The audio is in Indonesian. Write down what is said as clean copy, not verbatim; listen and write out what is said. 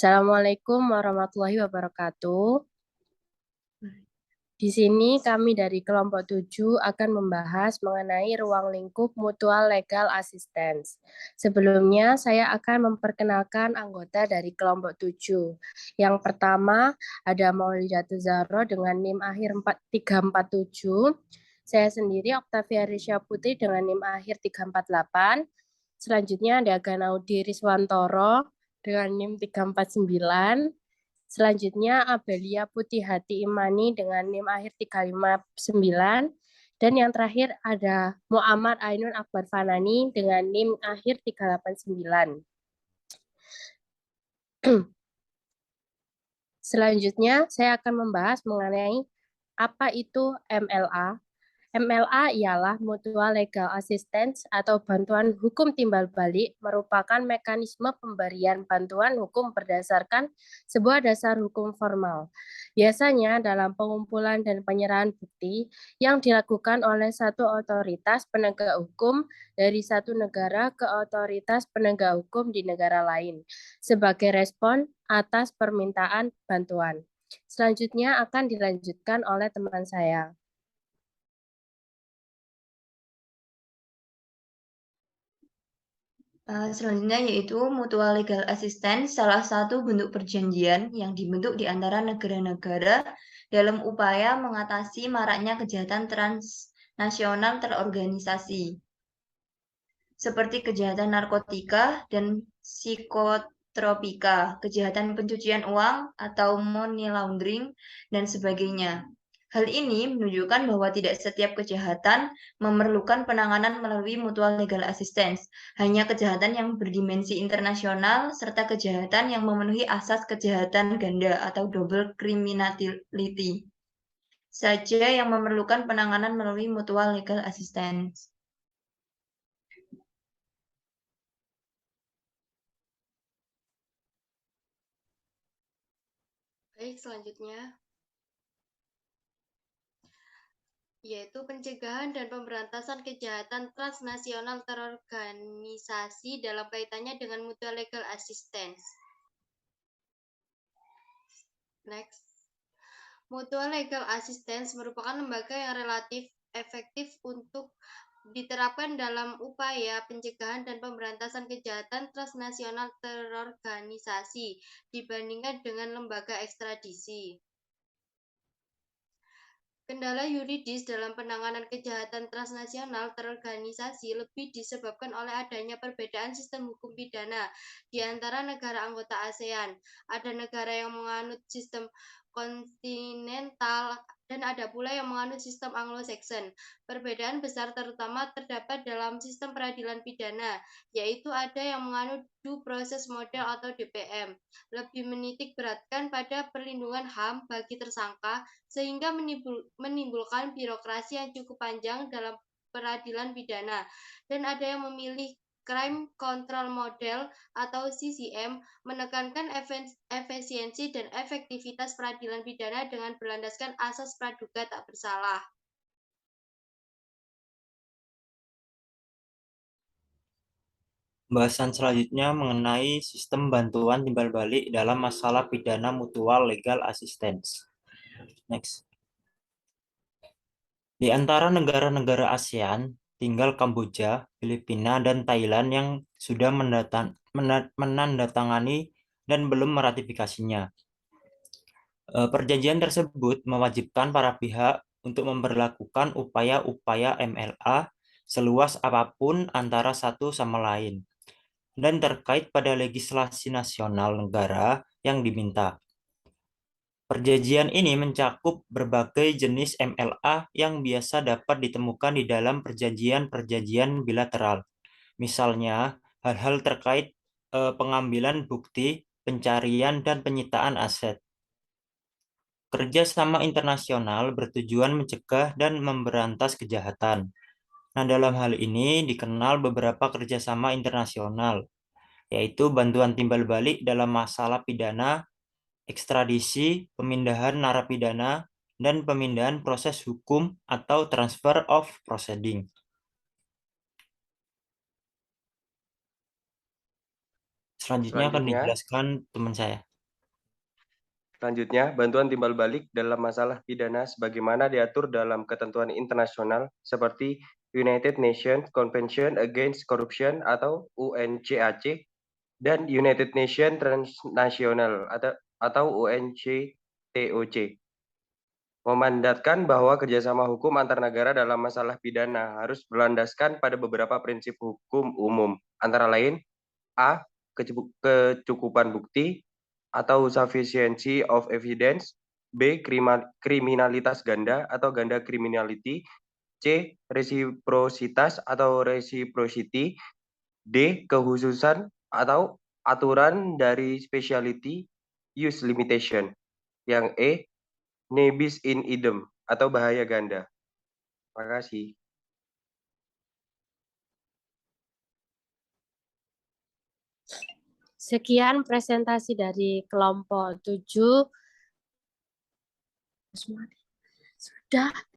Assalamualaikum warahmatullahi wabarakatuh. Di sini kami dari kelompok 7 akan membahas mengenai ruang lingkup Mutual Legal Assistance. Sebelumnya, saya akan memperkenalkan anggota dari kelompok 7. Yang pertama, ada Maulidatul Zahro dengan NIM akhir 347. Saya sendiri Octavia Risha Putri dengan NIM akhir 348. Selanjutnya ada Ganaudi Riswantoro dengan NIM 349. Selanjutnya Abelia Putih Hati Imani dengan NIM akhir 359. Dan yang terakhir ada Muhammad Ainun Akbar Fanani dengan NIM akhir 389. Selanjutnya saya akan membahas mengenai apa itu MLA. MLA ialah Mutual Legal Assistance atau bantuan hukum timbal balik, merupakan mekanisme pemberian bantuan hukum berdasarkan sebuah dasar hukum formal. Biasanya dalam pengumpulan dan penyerahan bukti yang dilakukan oleh satu otoritas penegak hukum dari satu negara ke otoritas penegak hukum di negara lain sebagai respon atas permintaan bantuan. Selanjutnya akan dilanjutkan oleh teman saya. Selanjutnya yaitu Mutual Legal Assistance, salah satu bentuk perjanjian yang dibentuk di antara negara-negara dalam upaya mengatasi maraknya kejahatan transnasional terorganisasi, seperti kejahatan narkotika dan psikotropika, kejahatan pencucian uang atau money laundering, dan sebagainya. Hal ini menunjukkan bahwa tidak setiap kejahatan memerlukan penanganan melalui mutual legal assistance. Hanya kejahatan yang berdimensi internasional serta kejahatan yang memenuhi asas kejahatan ganda atau double criminality saja yang memerlukan penanganan melalui mutual legal assistance. Baik, selanjutnya yaitu pencegahan dan pemberantasan kejahatan transnasional terorganisasi dalam kaitannya dengan mutual legal assistance. Next. Mutual legal assistance merupakan lembaga yang relatif efektif untuk diterapkan dalam upaya pencegahan dan pemberantasan kejahatan transnasional terorganisasi dibandingkan dengan lembaga ekstradisi. Kendala yuridis dalam penanganan kejahatan transnasional terorganisasi lebih disebabkan oleh adanya perbedaan sistem hukum pidana di antara negara anggota ASEAN. Ada negara yang menganut sistem kontinental dan ada pula yang menganut sistem Anglo-Saxon. Perbedaan besar terutama terdapat dalam sistem peradilan pidana, yaitu ada yang menganut due process model atau DPM, lebih menitik beratkan pada perlindungan HAM bagi tersangka sehingga menimbulkan birokrasi yang cukup panjang dalam peradilan pidana, dan ada yang memilih Crime Control Model atau CCM, menekankan efisiensi dan efektivitas peradilan pidana dengan berlandaskan asas praduga tak bersalah. Pembahasan selanjutnya mengenai sistem bantuan timbal balik dalam masalah pidana mutual legal assistance. Next. Di antara negara-negara ASEAN, tinggal Kamboja, Filipina, dan Thailand yang sudah menandatangani dan belum meratifikasinya. Perjanjian tersebut mewajibkan para pihak untuk memperlakukan upaya-upaya MLA seluas apapun antara satu sama lain dan terkait pada legislasi nasional negara yang diminta. Perjanjian ini mencakup berbagai jenis MLA yang biasa dapat ditemukan di dalam perjanjian-perjanjian bilateral. Misalnya, hal-hal terkait pengambilan bukti, pencarian, dan penyitaan aset. Kerjasama internasional bertujuan mencegah dan memberantas kejahatan. Nah, dalam hal ini dikenal beberapa kerjasama internasional, yaitu bantuan timbal balik dalam masalah pidana, ekstradisi, pemindahan narapidana, dan pemindahan proses hukum atau transfer of proceeding. Selanjutnya akan dijelaskan teman saya. Selanjutnya, bantuan timbal balik dalam masalah pidana sebagaimana diatur dalam ketentuan internasional seperti United Nations Convention Against Corruption atau UNCAC dan United Nations Transnational atau UNCTOC. Memandatkan bahwa kerjasama hukum antar negara dalam masalah pidana harus berlandaskan pada beberapa prinsip hukum umum, antara lain A. Kecukupan bukti atau sufficiency of evidence, B. Kriminalitas ganda atau ganda criminality, C. Resiprositas atau reciprocity, D. Kehususan atau aturan dari speciality use limitation, yang E. Ne bis in idem atau bahaya ganda. Terima kasih. Sekian presentasi dari kelompok 7. Sudah.